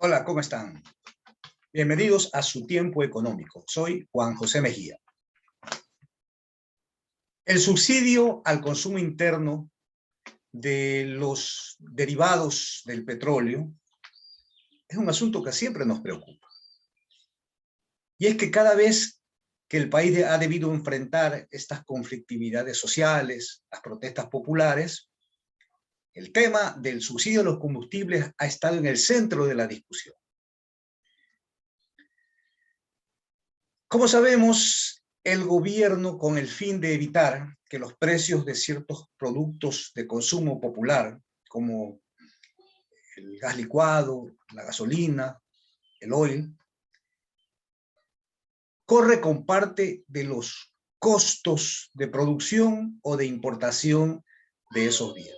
Hola, ¿cómo están? Bienvenidos a Su Tiempo Económico. Soy Juan José Mejía. El subsidio al consumo interno de los derivados del petróleo es un asunto que siempre nos preocupa. Y es que cada vez que el país ha debido enfrentar estas conflictividades sociales, las protestas populares, el tema del subsidio a los combustibles ha estado en el centro de la discusión. Como sabemos, el gobierno, con el fin de evitar que los precios de ciertos productos de consumo popular, como el gas licuado, la gasolina, el oil, corre con parte de los costos de producción o de importación de esos bienes.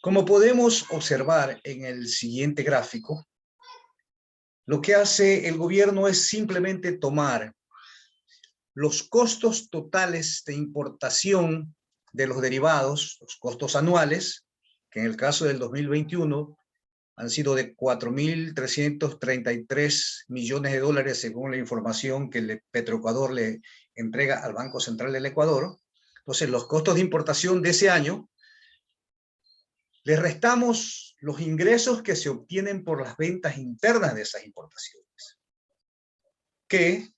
Como podemos observar en el siguiente gráfico, lo que hace el gobierno es simplemente tomar los costos totales de importación de los derivados, los costos anuales, que en el caso del 2021 han sido de 4.333 millones de dólares según la información que Petroecuador le entrega al Banco Central del Ecuador. Entonces, los costos de importación de ese año, le restamos los ingresos que se obtienen por las ventas internas de esas importaciones, que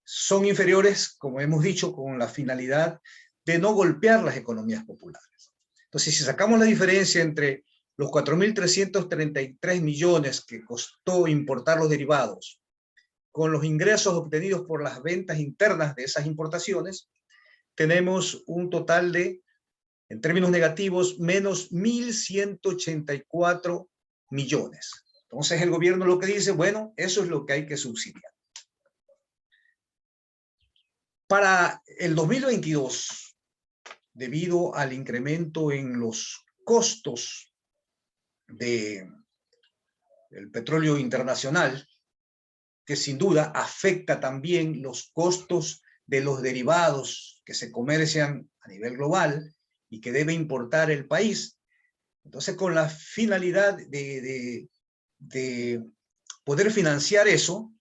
son inferiores, como hemos dicho, con la finalidad de no golpear las economías populares. Entonces, si sacamos la diferencia entre los 4.333 millones que costó importar los derivados con los ingresos obtenidos por las ventas internas de esas importaciones, tenemos un total de, en términos negativos, menos 1.184 millones. Entonces el gobierno lo que dice, bueno, eso es lo que hay que subsidiar. Para el 2022, debido al incremento en los costos del petróleo internacional, que sin duda afecta también los costos de los derivados que se comercian a nivel global y que debe importar el país. Entonces, con la finalidad de poder financiar eso,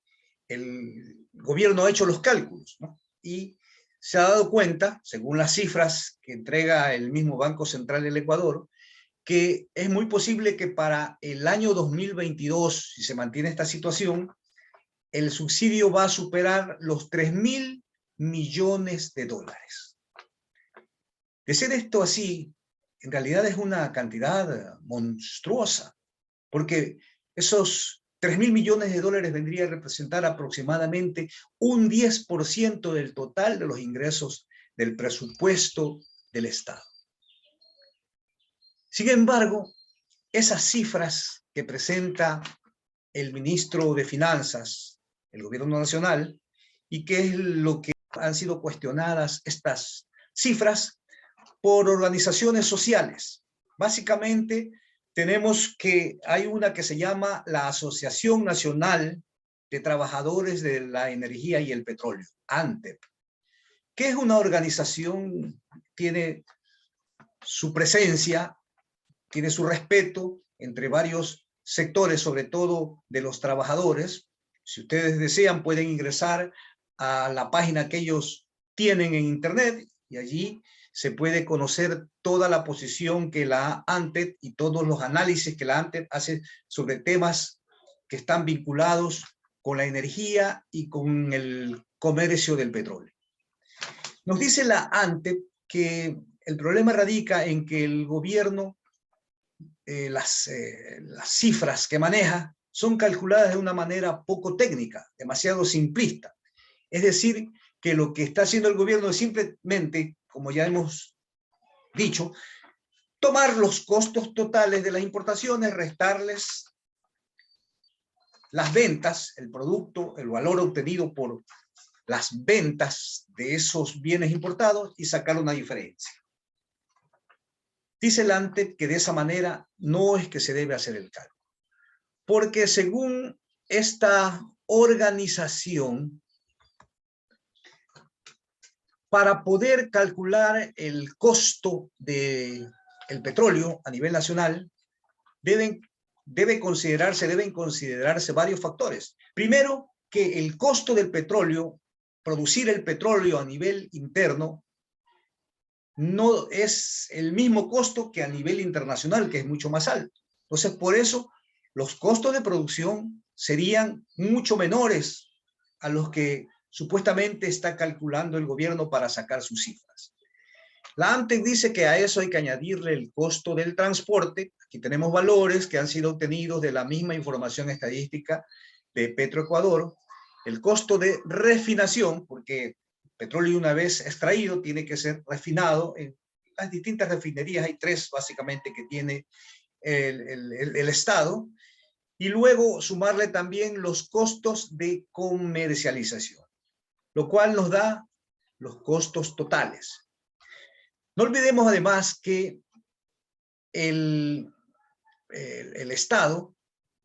el gobierno ha hecho los cálculos, ¿no? Y se ha dado cuenta, según las cifras que entrega el mismo Banco Central del Ecuador, que es muy posible que para el año 2022, si se mantiene esta situación, el subsidio va a superar los 3.000 millones de dólares. De ser esto así, en realidad es una cantidad monstruosa, porque esos 3.000 millones de dólares vendría a representar aproximadamente un 10% del total de los ingresos del presupuesto del Estado. Sin embargo, esas cifras que presenta el ministro de Finanzas, el gobierno nacional, y que es lo que han sido cuestionadas estas cifras por organizaciones sociales. Básicamente, tenemos que hay una que se llama la Asociación Nacional de Trabajadores de la Energía y el Petróleo, ANTEP, que es una organización, tiene su presencia, tiene su respeto entre varios sectores, sobre todo de los trabajadores. Si ustedes desean, pueden ingresar a la página que ellos tienen en internet y allí se puede conocer toda la posición que la ANTEP y todos los análisis que la ANTEP hace sobre temas que están vinculados con la energía y con el comercio del petróleo. Nos dice la ANTEP que el problema radica en que el gobierno, las cifras que maneja son calculadas de una manera poco técnica, demasiado simplista. Es decir, que lo que está haciendo el gobierno es simplemente, como ya hemos dicho, tomar los costos totales de las importaciones, restarles las ventas, el producto, el valor obtenido por las ventas de esos bienes importados y sacar una diferencia. Dice el ANTEP que de esa manera no es que se debe hacer el cálculo, porque según esta organización, para poder calcular el costo del petróleo a nivel nacional, deben deben considerarse varios factores. Primero, que el costo del petróleo, producir el petróleo a nivel interno, no es el mismo costo que a nivel internacional, que es mucho más alto. Entonces, por eso, los costos de producción serían mucho menores a los que supuestamente está calculando el gobierno para sacar sus cifras. La ANTEC dice que a eso hay que añadirle el costo del transporte. Aquí tenemos valores que han sido obtenidos de la misma información estadística de Petroecuador. El costo de refinación, porque petróleo una vez extraído tiene que ser refinado en las distintas refinerías. Hay 3 básicamente que tiene el Estado. Y luego sumarle también los costos de comercialización, lo cual nos da los costos totales. No olvidemos además que el Estado,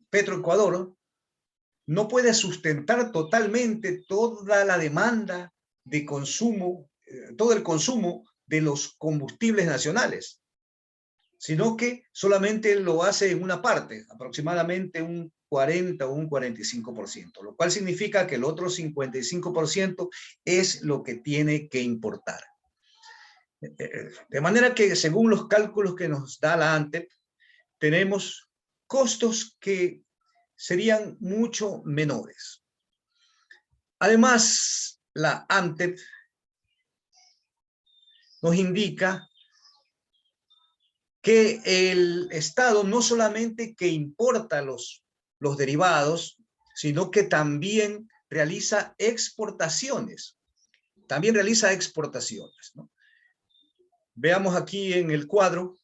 Petroecuador, no puede sustentar totalmente toda la demanda de consumo, todo el consumo de los combustibles nacionales, sino que solamente lo hace en una parte, aproximadamente un 40 o un 45%, lo cual significa que el otro 55% es lo que tiene que importar. De manera que, según los cálculos que nos da la ANTEP, tenemos costos que serían mucho menores. Además, la ANTEP nos indica que el Estado no solamente que importa los derivados, sino que también realiza exportaciones. También realiza exportaciones, ¿no? Veamos aquí en el cuadro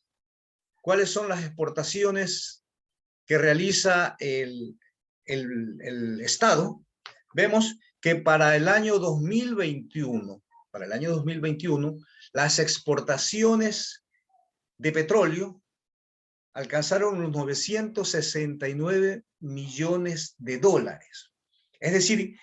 cuáles son las exportaciones que realiza el Estado. Vemos que para el año 2021, las exportaciones de petróleo alcanzaron los 969 millones de dólares. Es decir,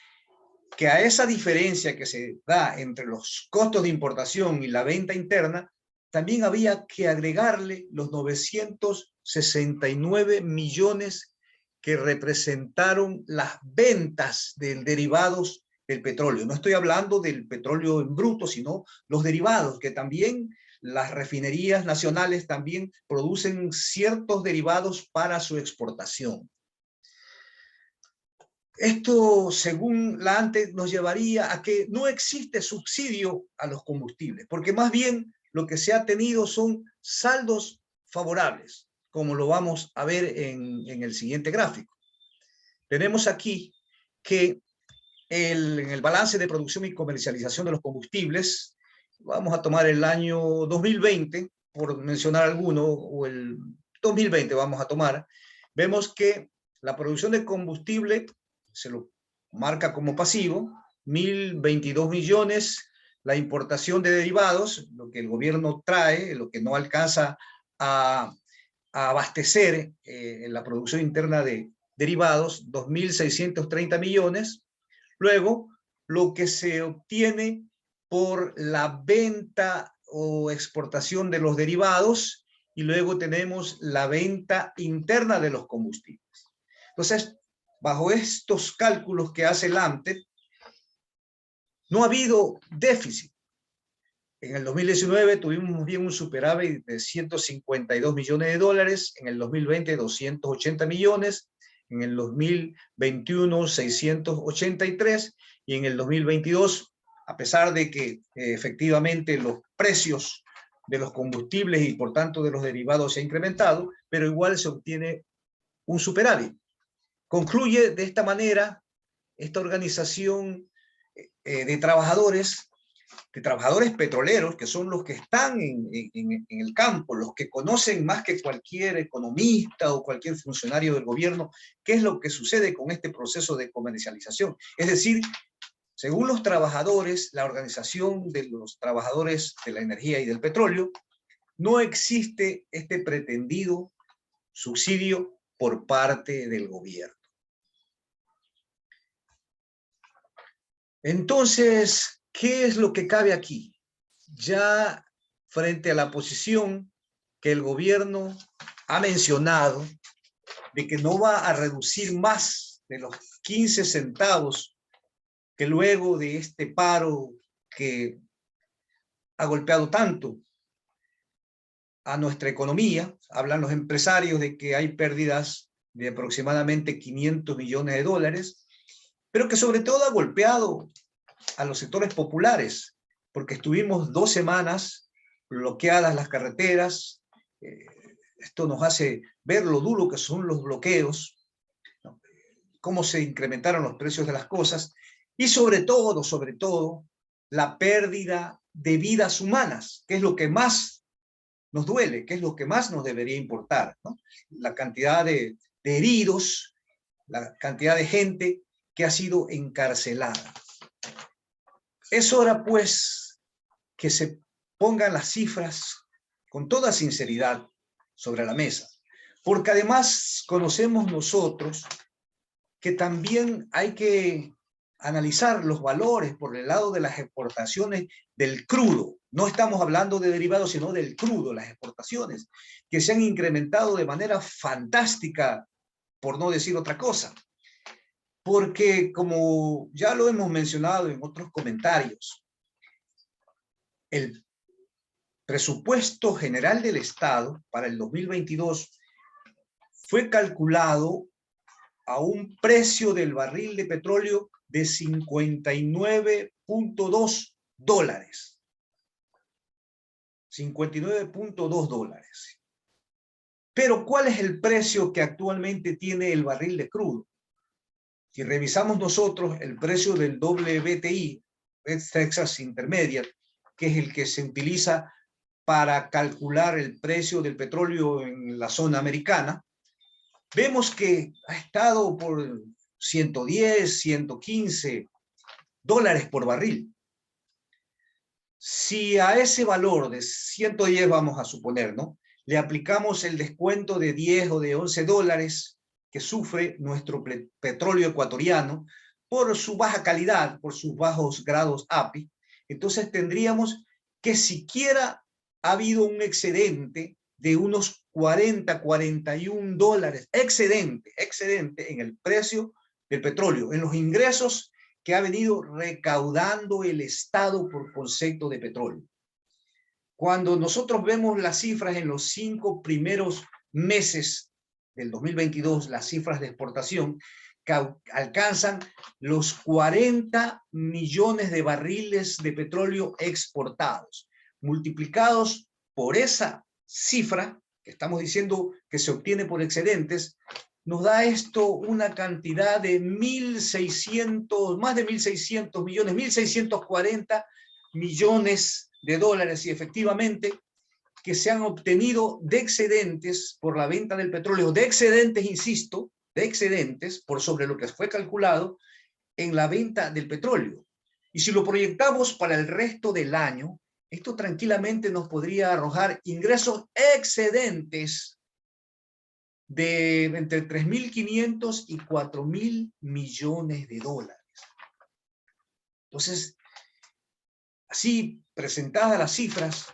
que a esa diferencia que se da entre los costos de importación y la venta interna, también había que agregarle los 969 millones que representaron las ventas de derivados del petróleo. No estoy hablando del petróleo en bruto, sino los derivados, que también las refinerías nacionales también producen ciertos derivados para su exportación. Esto, según la ANTEC, nos llevaría a que no existe subsidio a los combustibles, porque más bien lo que se ha tenido son saldos favorables, como lo vamos a ver en el siguiente gráfico. Tenemos aquí que en el balance de producción y comercialización de los combustibles, vamos a tomar el año 2020, por mencionar alguno, o el 2020 vamos a tomar, vemos que la producción de combustible se lo marca como pasivo, 1.022 millones, la importación de derivados, lo que el gobierno trae, lo que no alcanza a abastecer en la producción interna de derivados, 2.630 millones. Luego, lo que se obtiene por la venta o exportación de los derivados, y luego tenemos la venta interna de los combustibles. Entonces, bajo estos cálculos que hace el ANTEP, no ha habido déficit. En el 2019 tuvimos bien un superávit de 152 millones de dólares, en el 2020 280 millones, en el 2021 683 y en el 2022, a pesar de que efectivamente los precios de los combustibles y por tanto de los derivados se han incrementado, pero igual se obtiene un superávit. Concluye de esta manera esta organización de trabajadores petroleros, que son los que están en el campo, los que conocen más que cualquier economista o cualquier funcionario del gobierno, qué es lo que sucede con este proceso de comercialización. Es decir, según los trabajadores, la Organización de los Trabajadores de la Energía y del Petróleo, no existe este pretendido subsidio por parte del gobierno. Entonces, ¿qué es lo que cabe aquí? Ya frente a la posición que el gobierno ha mencionado de que no va a reducir más de los 15 centavos que luego de este paro que ha golpeado tanto a nuestra economía. Hablan los empresarios de que hay pérdidas de aproximadamente 500 millones de dólares, pero que sobre todo ha golpeado a los sectores populares, porque estuvimos 2 semanas bloqueadas las carreteras. Esto nos hace ver lo duro que son los bloqueos, ¿no? Cómo se incrementaron los precios de las cosas, y sobre todo, la pérdida de vidas humanas, que es lo que más nos duele, que es lo que más nos debería importar, ¿no? La cantidad de heridos, la cantidad de gente que ha sido encarcelada. Es hora, pues, que se pongan las cifras con toda sinceridad sobre la mesa, porque además conocemos nosotros que también hay que analizar los valores por el lado de las exportaciones del crudo. No estamos hablando de derivados, sino del crudo, las exportaciones, que se han incrementado de manera fantástica, por no decir otra cosa. Porque, como ya lo hemos mencionado en otros comentarios, el presupuesto general del Estado para el 2022 fue calculado a un precio del barril de petróleo de 59.2 dólares. 59.2 dólares. Pero, ¿cuál es el precio que actualmente tiene el barril de crudo? Si revisamos nosotros el precio del WTI, West Texas Intermediate, que es el que se utiliza para calcular el precio del petróleo en la zona americana, vemos que ha estado por 110, 115 dólares por barril. Si a ese valor de 110, vamos a suponer, ¿no?, le aplicamos el descuento de 10 o de 11 dólares que sufre nuestro petróleo ecuatoriano por su baja calidad, por sus bajos grados API, entonces tendríamos que siquiera ha habido un excedente de unos 40, 41 dólares, excedente en el precio del petróleo, en los ingresos que ha venido recaudando el Estado por concepto de petróleo. Cuando nosotros vemos las cifras en los 5 primeros meses del 2022, las cifras de exportación, que alcanzan los 40 millones de barriles de petróleo exportados, multiplicados por esa cifra que estamos diciendo que se obtiene por excedentes, nos da esto una cantidad de 1.600, más de 1.600 millones, 1.640 millones de dólares, y efectivamente que se han obtenido de excedentes por la venta del petróleo, de excedentes, insisto, de excedentes por sobre lo que fue calculado en la venta del petróleo. Y si lo proyectamos para el resto del año, esto tranquilamente nos podría arrojar ingresos excedentes de entre 3.500 y 4.000 millones de dólares. Entonces, así presentadas las cifras,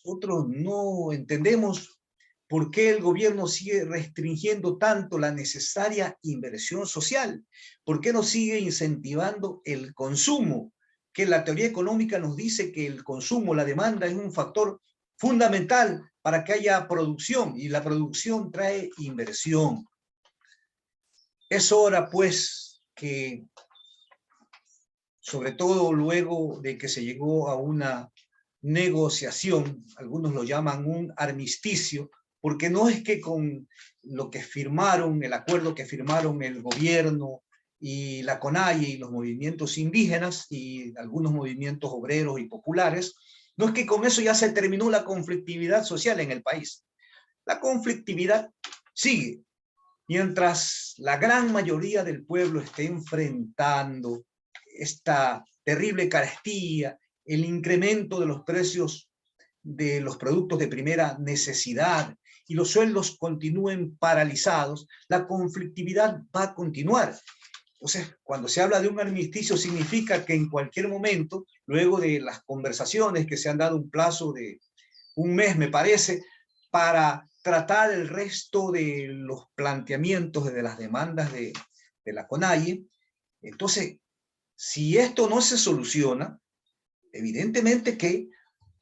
nosotros no entendemos por qué el gobierno sigue restringiendo tanto la necesaria inversión social. ¿Por qué no sigue incentivando el consumo? Que la teoría económica nos dice que el consumo, la demanda, es un factor fundamental para que haya producción, y la producción trae inversión. Es hora, pues, que, sobre todo luego de que se llegó a una negociación, algunos lo llaman un armisticio, porque no es que con lo que firmaron, el acuerdo que firmaron el gobierno y la CONAIE y los movimientos indígenas y algunos movimientos obreros y populares, no es que con eso ya se terminó la conflictividad social en el país. La conflictividad sigue, mientras la gran mayoría del pueblo esté enfrentando esta terrible carestía, el incremento de los precios de los productos de primera necesidad y los sueldos continúen paralizados, la conflictividad va a continuar. Entonces, cuando se habla de un armisticio, significa que en cualquier momento, luego de las conversaciones que se han dado un plazo de un mes, me parece, para tratar el resto de los planteamientos de las demandas de la CONAIE. Entonces, si esto no se soluciona, evidentemente que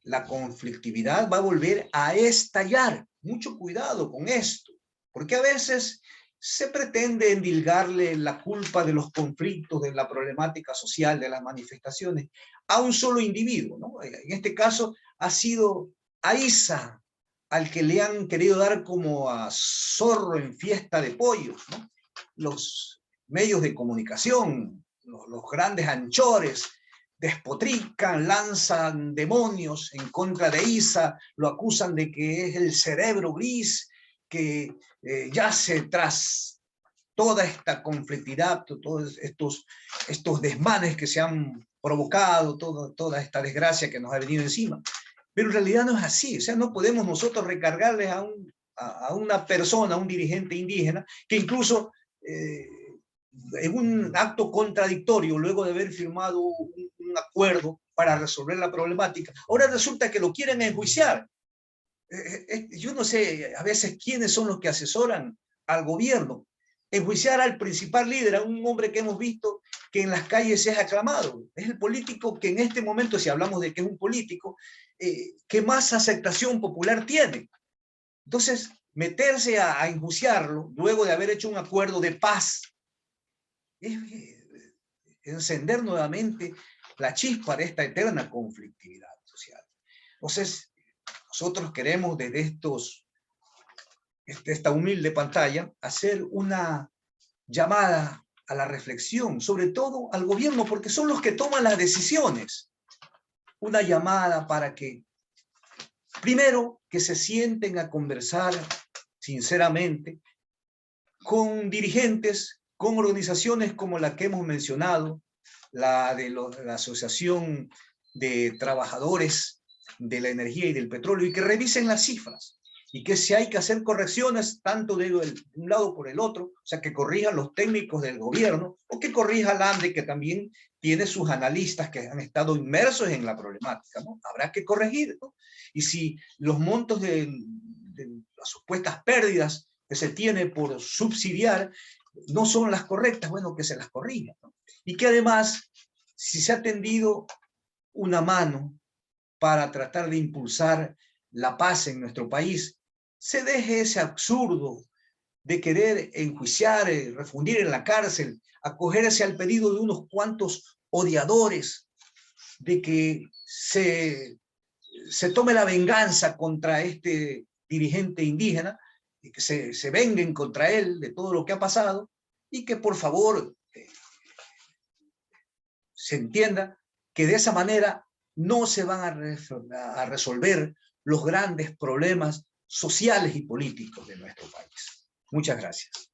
la conflictividad va a volver a estallar. Mucho cuidado con esto, porque a veces se pretende endilgarle la culpa de los conflictos, de la problemática social, de las manifestaciones, a un solo individuo, ¿no? En este caso ha sido a ISA al que le han querido dar como a zorro en fiesta de pollos, ¿no? Los medios de comunicación, los grandes anchores, despotrican, lanzan demonios en contra de ISA, lo acusan de que es el cerebro gris que yace tras toda esta conflictividad, todos estos desmanes que se han provocado, toda esta desgracia que nos ha venido encima. Pero en realidad no es así, o sea, no podemos nosotros recargarles a una persona, a un dirigente indígena, que incluso en un acto contradictorio, luego de haber firmado un acuerdo para resolver la problemática, ahora resulta que lo quieren enjuiciar. Yo no sé a veces quiénes son los que asesoran al gobierno. Enjuiciar al principal líder, a un hombre que hemos visto que en las calles es aclamado. Es el político que en este momento, si hablamos de que es un político, que más aceptación popular tiene. Entonces, meterse a enjuiciarlo luego de haber hecho un acuerdo de paz es encender nuevamente la chispa de esta eterna conflictividad social. Entonces, nosotros queremos desde esta humilde pantalla hacer una llamada a la reflexión, sobre todo al gobierno, porque son los que toman las decisiones. Una llamada para que, primero, que se sienten a conversar sinceramente con dirigentes, con organizaciones como la que hemos mencionado, la de la Asociación de Trabajadores de la Energía y del Petróleo, y que revisen las cifras, y que si hay que hacer correcciones, tanto de un lado por el otro, o sea, que corrijan los técnicos del gobierno, o que corrija la ANDE, que también tiene sus analistas que han estado inmersos en la problemática, ¿no? Habrá que corregir, ¿no? Y si los montos de las supuestas pérdidas que se tiene por subsidiar no son las correctas, bueno, que se las corrija, ¿no? Y que además, si se ha tendido una mano para tratar de impulsar la paz en nuestro país, se deje ese absurdo de querer enjuiciar, refundir en la cárcel, acogerse al pedido de unos cuantos odiadores, de que se tome la venganza contra este dirigente indígena, y que se venguen contra él de todo lo que ha pasado, y que por favor se entienda que de esa manera no se van a resolver los grandes problemas sociales y políticos de nuestro país. Muchas gracias.